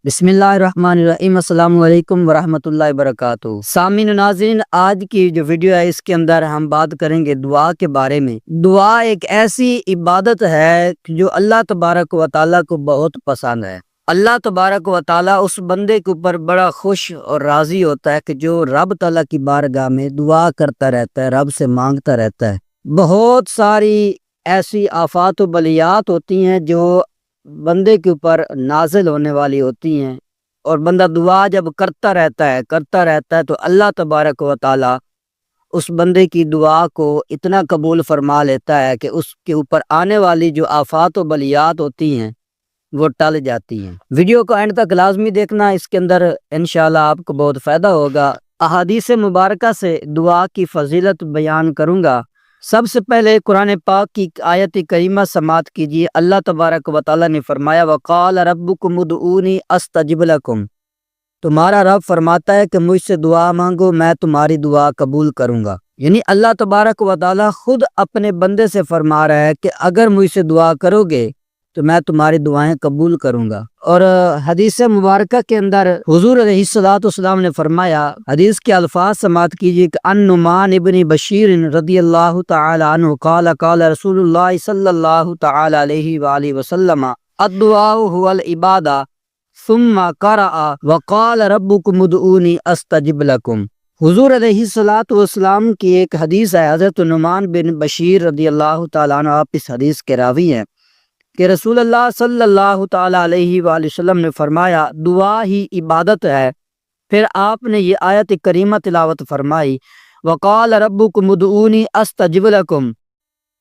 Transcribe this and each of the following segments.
بسم اللہ الرحمن الرحیم۔ السلام علیکم ورحمۃ اللہ وبرکاتہ۔ سامعین و ناظرین، آج کی جو ویڈیو ہے اس کے اندر ہم بات کریں گے دعا کے بارے میں۔ دعا ایک ایسی عبادت ہے جو اللہ تبارک و تعالیٰ کو بہت پسند ہے۔ اللہ تبارک و تعالیٰ اس بندے کے اوپر بڑا خوش اور راضی ہوتا ہے کہ جو رب تعالیٰ کی بارگاہ میں دعا کرتا رہتا ہے، رب سے مانگتا رہتا ہے۔ بہت ساری ایسی آفات و بلیات ہوتی ہیں جو بندے کے اوپر نازل ہونے والی ہوتی ہیں، اور بندہ دعا جب کرتا رہتا ہے تو اللہ تبارک و تعالیٰ اس بندے کی دعا کو اتنا قبول فرما لیتا ہے کہ اس کے اوپر آنے والی جو آفات و بلیات ہوتی ہیں وہ ٹل جاتی ہیں۔ ویڈیو کو اینڈ تک لازمی دیکھنا، اس کے اندر انشاءاللہ آپ کو بہت فائدہ ہوگا۔ احادیث مبارکہ سے دعا کی فضیلت بیان کروں گا۔ سب سے پہلے قرآن پاک کی آیت کریمہ سماعت کیجیے۔ اللہ تبارک و تعالیٰ نے فرمایا وَقَالَ رَبُّكُمُ ادْعُونِي أَسْتَجِبْ لَكُمْ، تمہارا رب فرماتا ہے کہ مجھ سے دعا مانگو، میں تمہاری دعا قبول کروں گا۔ یعنی اللہ تبارک و تعالیٰ خود اپنے بندے سے فرما رہا ہے کہ اگر مجھ سے دعا کرو گے تو میں تمہاری دعائیں قبول کروں گا۔ اور حدیث مبارکہ کے اندر حضور علیہ السلام نے فرمایا، حدیث کے الفاظ سماعت کیجیے کہ ان نعمان ابن بشیر رضی اللہ تعالی عنہ قال قال رسول اللہ صلی اللہ تعالی علیہ وآلہ وسلم الدعاء هو العبادہ ثم قرأ وقال ربکم ادعونی استجب لکم۔ حضور علیہ السلام کی ایک حدیث ہے، حضرت نعمان بن بشیر رضی اللہ تعالیٰ عنہ آپ اس حدیث کے راوی ہیں کہ رسول اللہ صلی اللہ تعالیٰ علیہ وآلہ وسلم نے فرمایا دعا ہی عبادت ہے۔ پھر آپ نے یہ آیت کریمہ تلاوت فرمائی وقال ربکم ادعونی استجب لکم،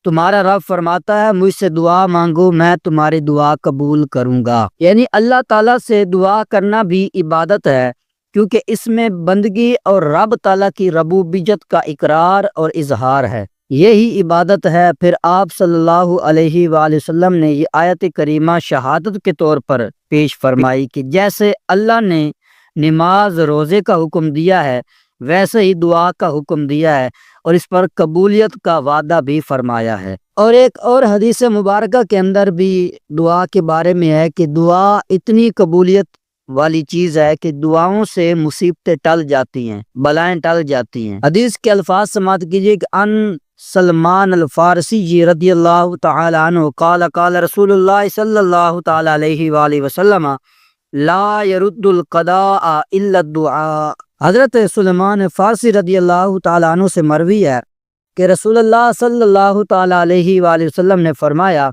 تمہارا رب فرماتا ہے مجھ سے دعا مانگو، میں تمہاری دعا قبول کروں گا۔ یعنی اللہ تعالیٰ سے دعا کرنا بھی عبادت ہے، کیونکہ اس میں بندگی اور رب تعالیٰ کی ربوبیت کا اقرار اور اظہار ہے، یہی عبادت ہے۔ پھر آپ صلی اللہ علیہ وآلہ وسلم نے یہ آیت کریمہ شہادت کے طور پر پیش فرمائی کہ جیسے اللہ نے نماز روزے کا حکم دیا ہے ویسے ہی دعا کا حکم دیا ہے، اور اس پر قبولیت کا وعدہ بھی فرمایا ہے۔ اور ایک اور حدیث مبارکہ کے اندر بھی دعا کے بارے میں ہے کہ دعا اتنی قبولیت والی چیز ہے کہ دعاؤں سے مصیبتیں ٹل جاتی ہیں، بلائیں ٹل جاتی ہیں۔ حدیث کے الفاظ سماعت کیجیے کہ ان سلمان الفارسی رضی اللہ تعالی عنہ قال قال رسول اللہ صلی اللہ تعالی علیہ وآلہ وسلم لا يرد القضاء الا الدعاء۔ حضرت سلمان فارسی رضی اللہ تعالی عنہ سے مروی ہے کہ رسول اللہ صلی اللہ تعالی علیہ وآلہ وسلم نے فرمایا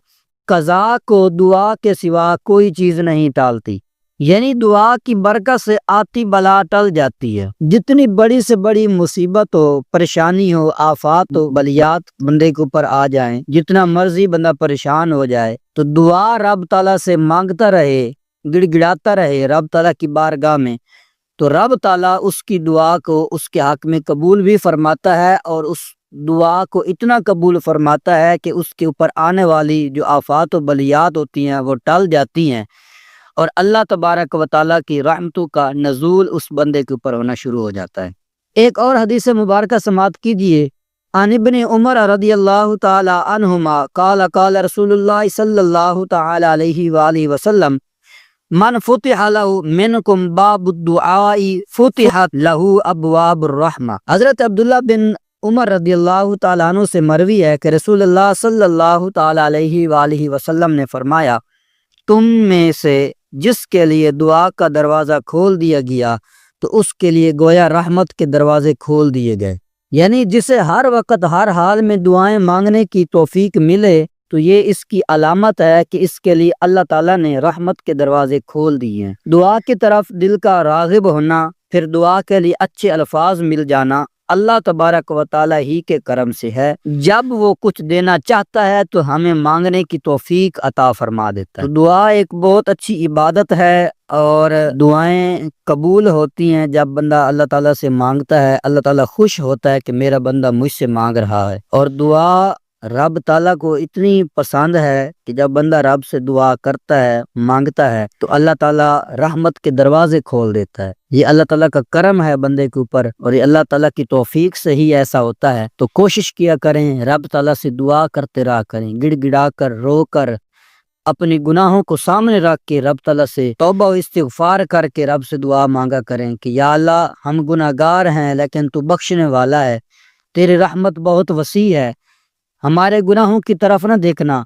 قضاء کو دعا کے سوا کوئی چیز نہیں ٹالتی، یعنی دعا کی برکت سے آتی بلا ٹل جاتی ہے۔ جتنی بڑی سے بڑی مصیبت ہو، پریشانی ہو، آفات ہو، بلیات بندے کے اوپر آ جائیں، جتنا مرضی بندہ پریشان ہو جائے تو دعا رب تعالیٰ سے مانگتا رہے، گڑ گڑاتا رہے رب تعالیٰ کی بارگاہ میں، تو رب تعالیٰ اس کی دعا کو اس کے حق میں قبول بھی فرماتا ہے، اور اس دعا کو اتنا قبول فرماتا ہے کہ اس کے اوپر آنے والی جو آفات و بلیات ہوتی ہیں وہ ٹل جاتی ہیں، اور اللہ تبارک و تعالیٰ کی رحمتوں کا نزول اس بندے کے اوپر ہونا شروع ہو جاتا ہے۔ ایک اور حدیث مبارکہ سماعت کیجیے۔ عن ابن عمر رضی اللہ تعالی عنہما قال قال رسول اللہ صلی اللہ تعالی علیہ وآلہ وسلم من فتح له منکم باب الدعاء فتحت له ابواب الرحمہ۔ حضرت عبداللہ بن عمر رضی اللہ تعالیٰ عنہ سے مروی ہے کہ رسول اللہ صلی اللہ تعالی علیہ وآلہ وسلم نے فرمایا تم میں سے جس کے لیے دعا کا دروازہ کھول دیا گیا تو اس کے لیے گویا رحمت کے دروازے کھول دیے گئے، یعنی جسے ہر وقت ہر حال میں دعائیں مانگنے کی توفیق ملے تو یہ اس کی علامت ہے کہ اس کے لیے اللہ تعالیٰ نے رحمت کے دروازے کھول دیے ہیں۔ دعا کی طرف دل کا راغب ہونا، پھر دعا کے لیے اچھے الفاظ مل جانا اللہ تبارک و تعالیٰ ہی کے کرم سے ہے۔ جب وہ کچھ دینا چاہتا ہے تو ہمیں مانگنے کی توفیق عطا فرما دیتا ہے۔ تو دعا ایک بہت اچھی عبادت ہے، اور دعائیں قبول ہوتی ہیں جب بندہ اللہ تعالیٰ سے مانگتا ہے۔ اللہ تعالیٰ خوش ہوتا ہے کہ میرا بندہ مجھ سے مانگ رہا ہے، اور دعا رب تعالیٰ کو اتنی پسند ہے کہ جب بندہ رب سے دعا کرتا ہے، مانگتا ہے، تو اللہ تعالیٰ رحمت کے دروازے کھول دیتا ہے۔ یہ اللہ تعالیٰ کا کرم ہے بندے کے اوپر، اور یہ اللہ تعالیٰ کی توفیق سے ہی ایسا ہوتا ہے۔ تو کوشش کیا کریں، رب تعالیٰ سے دعا کرتے رہا کریں، گڑ گڑا کر، رو کر، اپنی گناہوں کو سامنے رکھ کے رب تعالیٰ سے توبہ و استغفار کر کے رب سے دعا مانگا کریں کہ یا اللہ ہم گناہگار ہیں لیکن تو بخشنے والا ہے، تیری رحمت بہت وسیع ہے، ہمارے گناہوں کی طرف نہ دیکھنا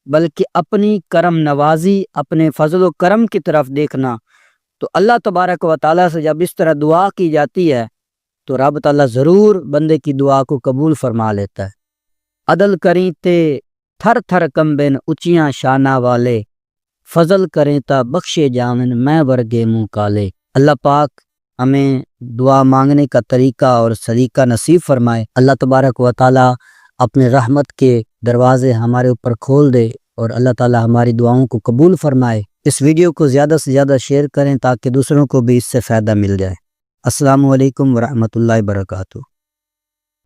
بلکہ اپنی کرم نوازی، اپنے فضل و کرم کی طرف دیکھنا۔ تو اللہ تبارک و تعالیٰ سے جب اس طرح دعا کی جاتی ہے تو رب تعالیٰ ضرور بندے کی دعا کو قبول فرما لیتا ہے۔ عدل کریں تے تھر تھر کمبن اچیاں شانہ والے، فضل کریں تا بخشے جاون میں ورگے منہ کالے۔ اللہ پاک ہمیں دعا مانگنے کا طریقہ اور سلیقہ نصیب فرمائے۔ اللہ تبارک و تعالیٰ اپنے رحمت کے دروازے ہمارے اوپر کھول دے اور اللہ تعالیٰ ہماری دعاؤں کو قبول فرمائے۔ اس ویڈیو کو زیادہ سے زیادہ شیئر کریں تاکہ دوسروں کو بھی اس سے فائدہ مل جائے۔ السلام علیکم ورحمۃ اللہ وبرکاتہ۔